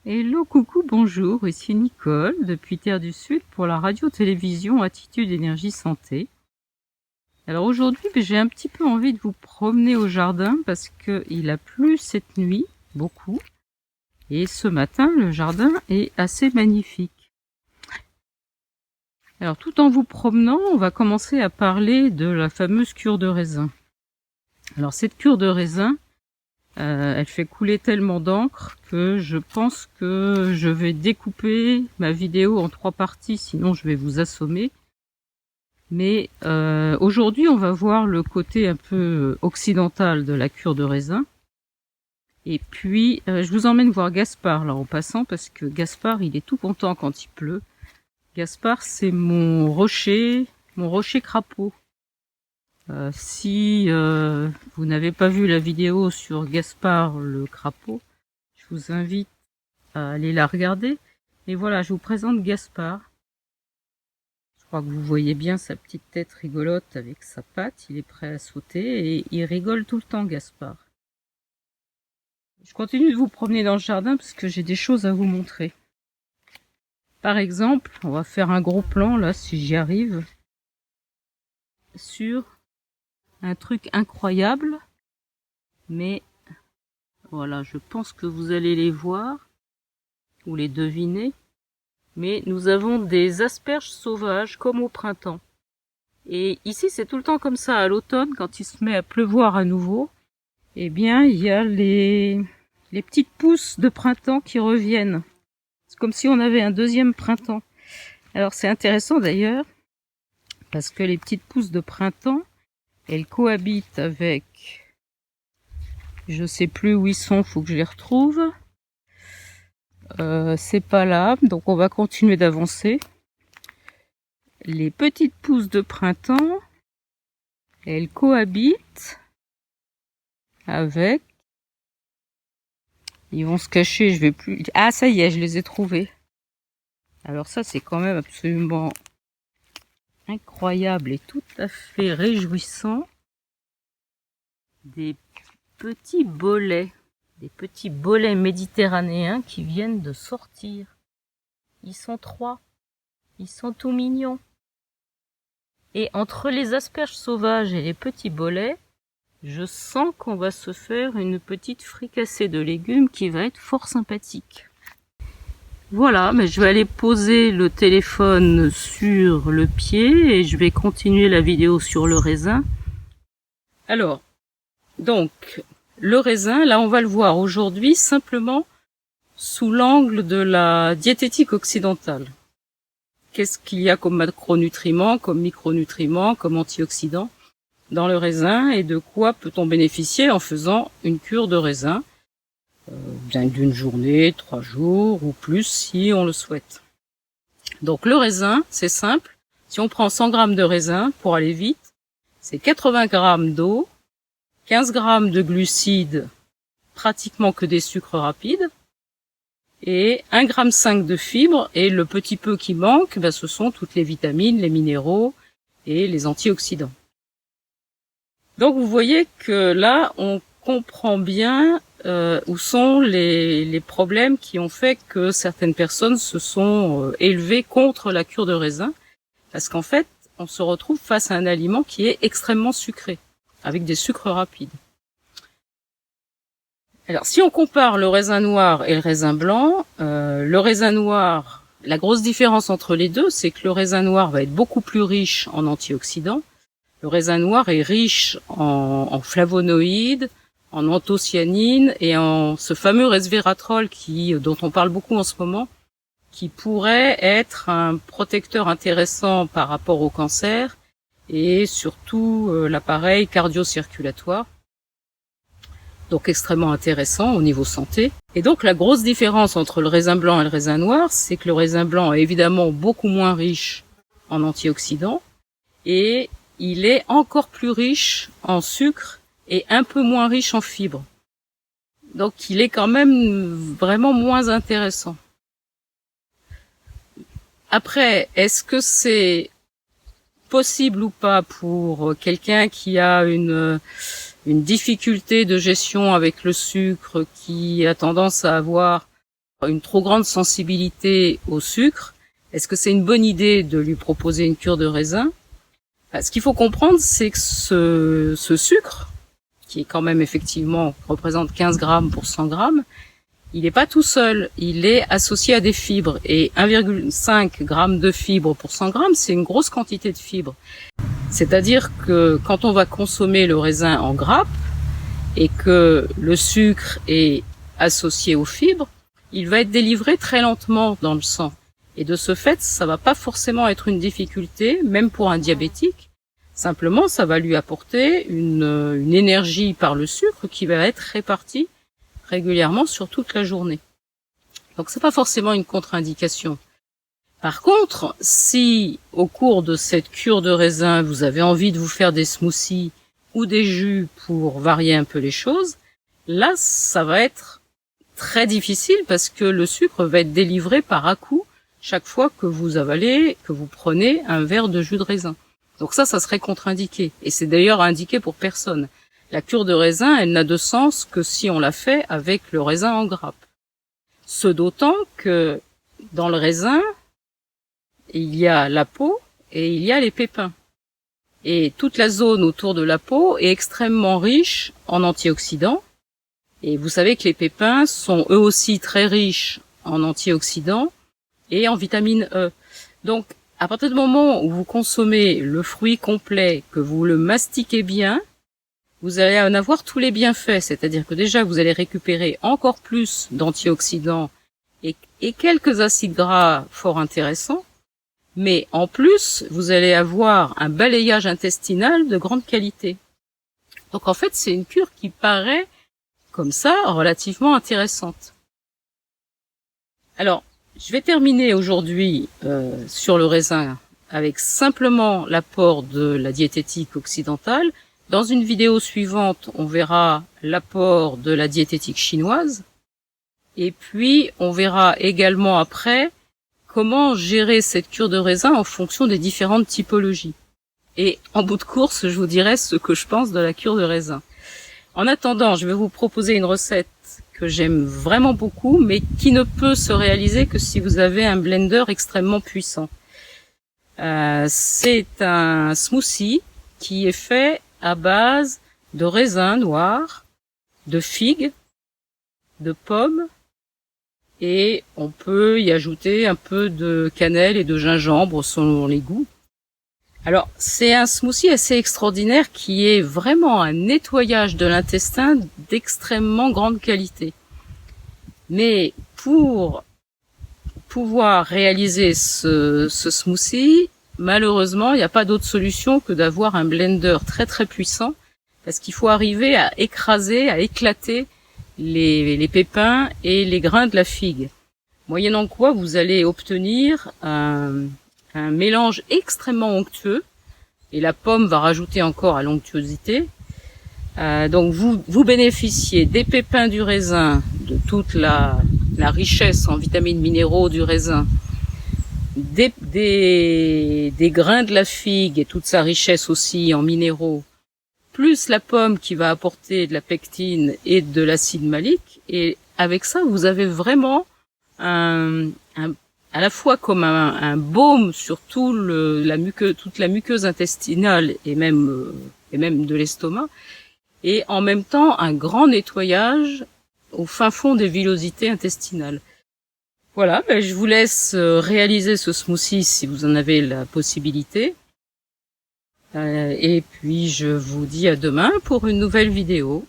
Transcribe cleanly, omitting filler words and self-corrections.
Hello, coucou, bonjour, ici Nicole depuis Terre du Sud pour la radio-télévision Attitude Énergie Santé. Alors aujourd'hui, j'ai un petit peu envie de vous promener au jardin parce qu'il a plu cette nuit, beaucoup, et ce matin, le jardin est assez magnifique. Alors tout en vous promenant, on va commencer à parler de la fameuse cure de raisin. Alors cette cure de raisin, elle fait couler tellement d'encre que je pense que je vais découper ma vidéo en 3 parties, sinon je vais vous assommer. Mais aujourd'hui, on va voir le côté un peu occidental de la cure de raisin. Et puis, je vous emmène voir Gaspard là en passant, parce que Gaspard, il est tout content quand il pleut. Gaspard, c'est mon rocher crapaud. Si vous n'avez pas vu la vidéo sur Gaspard le crapaud, je vous invite à aller la regarder. Et voilà, je vous présente Gaspard. Je crois que vous voyez bien sa petite tête rigolote avec sa patte. Il est prêt à sauter et il rigole tout le temps, Gaspard. Je continue de vous promener dans le jardin parce que j'ai des choses à vous montrer. Par exemple, on va faire un gros plan là, si j'y arrive, sur un truc incroyable, mais voilà, je pense que vous allez les voir ou les deviner. Mais nous avons des asperges sauvages comme au printemps. Et ici, c'est tout le temps comme ça à l'automne, quand il se met à pleuvoir à nouveau. Eh bien, il y a les petites pousses de printemps qui reviennent. C'est comme si on avait un deuxième printemps. Alors c'est intéressant d'ailleurs, parce que les petites pousses de printemps, elles cohabitent avec, je sais plus où ils sont, faut que je les retrouve. C'est pas là, donc on va continuer d'avancer. Les petites pousses de printemps, elles cohabitent avec, ils vont se cacher, je vais plus, ah ça y est, je les ai trouvés. Alors ça c'est quand même absolument incroyable et tout à fait réjouissant. Des petits bolets méditerranéens qui viennent de sortir. Ils sont 3, ils sont tout mignons. Et entre les asperges sauvages et les petits bolets, je sens qu'on va se faire une petite fricassée de légumes qui va être fort sympathique. Voilà, mais je vais aller poser le téléphone sur le pied et je vais continuer la vidéo sur le raisin. Alors, donc, le raisin, là on va le voir aujourd'hui simplement sous l'angle de la diététique occidentale. Qu'est-ce qu'il y a comme macronutriments, comme micronutriments, comme antioxydants dans le raisin et de quoi peut-on bénéficier en faisant une cure de raisin, bien d'une journée, 3 jours ou plus si on le souhaite. Donc le raisin, c'est simple. Si on prend 100 grammes de raisin, pour aller vite, c'est 80 grammes d'eau, 15 grammes de glucides, pratiquement que des sucres rapides, et 1,5 g de fibres, et le petit peu qui manque, ce sont toutes les vitamines, les minéraux et les antioxydants. Donc vous voyez que là, on comprend bien où sont les problèmes qui ont fait que certaines personnes se sont élevées contre la cure de raisin, parce qu'en fait, on se retrouve face à un aliment qui est extrêmement sucré, avec des sucres rapides. Alors, si on compare le raisin noir et le raisin blanc, le raisin noir, la grosse différence entre les deux, c'est que le raisin noir va être beaucoup plus riche en antioxydants. Le raisin noir est riche en flavonoïdes, en anthocyanines et en ce fameux resveratrol dont on parle beaucoup en ce moment, qui pourrait être un protecteur intéressant par rapport au cancer et surtout l'appareil cardio-circulatoire. Donc extrêmement intéressant au niveau santé. Et donc la grosse différence entre le raisin blanc et le raisin noir, c'est que le raisin blanc est évidemment beaucoup moins riche en antioxydants et il est encore plus riche en sucre et un peu moins riche en fibres. Donc il est quand même vraiment moins intéressant. Après, est-ce que c'est possible ou pas pour quelqu'un qui a une difficulté de gestion avec le sucre, qui a tendance à avoir une trop grande sensibilité au sucre, est-ce que c'est une bonne idée de lui proposer une cure de raisin? Ce qu'il faut comprendre, c'est que ce sucre, qui est quand même effectivement représente 15 grammes pour 100 grammes, il n'est pas tout seul, il est associé à des fibres. Et 1,5 g de fibres pour 100 grammes, c'est une grosse quantité de fibres. C'est-à-dire que quand on va consommer le raisin en grappe, et que le sucre est associé aux fibres, il va être délivré très lentement dans le sang. Et de ce fait, ça va pas forcément être une difficulté, même pour un diabétique. Simplement, ça va lui apporter une énergie par le sucre qui va être répartie régulièrement sur toute la journée. Donc c'est pas forcément une contre-indication. Par contre, si au cours de cette cure de raisin, vous avez envie de vous faire des smoothies ou des jus pour varier un peu les choses, là, ça va être très difficile parce que le sucre va être délivré par à-coups chaque fois que vous avalez, que vous prenez un verre de jus de raisin. Donc ça serait contre-indiqué. Et c'est d'ailleurs indiqué pour personne. La cure de raisin, elle n'a de sens que si on la fait avec le raisin en grappe. Ce d'autant que dans le raisin, il y a la peau et il y a les pépins. Et toute la zone autour de la peau est extrêmement riche en antioxydants. Et vous savez que les pépins sont eux aussi très riches en antioxydants et en vitamine E. Donc, à partir du moment où vous consommez le fruit complet, que vous le mastiquez bien, vous allez en avoir tous les bienfaits. C'est-à-dire que déjà, vous allez récupérer encore plus d'antioxydants et quelques acides gras fort intéressants. Mais en plus, vous allez avoir un balayage intestinal de grande qualité. Donc en fait, c'est une cure qui paraît, comme ça, relativement intéressante. Alors, je vais terminer aujourd'hui sur le raisin avec simplement l'apport de la diététique occidentale. Dans une vidéo suivante, on verra l'apport de la diététique chinoise. Et puis, on verra également après comment gérer cette cure de raisin en fonction des différentes typologies. Et en bout de course, je vous dirai ce que je pense de la cure de raisin. En attendant, je vais vous proposer une recette que j'aime vraiment beaucoup, mais qui ne peut se réaliser que si vous avez un blender extrêmement puissant. C'est un smoothie qui est fait à base de raisins noirs, de figues, de pommes, et on peut y ajouter un peu de cannelle et de gingembre selon les goûts. Alors, c'est un smoothie assez extraordinaire qui est vraiment un nettoyage de l'intestin d'extrêmement grande qualité. Mais pour pouvoir réaliser ce smoothie, malheureusement, il n'y a pas d'autre solution que d'avoir un blender très très puissant, parce qu'il faut arriver à écraser, à éclater les pépins et les grains de la figue. Moyennant quoi, vous allez obtenir un mélange extrêmement onctueux, et la pomme va rajouter encore à l'onctuosité. Donc vous bénéficiez des pépins du raisin, de toute la richesse en vitamines minéraux du raisin, des grains de la figue et toute sa richesse aussi en minéraux, plus la pomme qui va apporter de la pectine et de l'acide malique. Et avec ça, vous avez vraiment à la fois comme un baume sur toute la muqueuse intestinale et même de l'estomac, et en même temps un grand nettoyage au fin fond des villosités intestinales. Voilà, je vous laisse réaliser ce smoothie si vous en avez la possibilité. Et puis je vous dis à demain pour une nouvelle vidéo.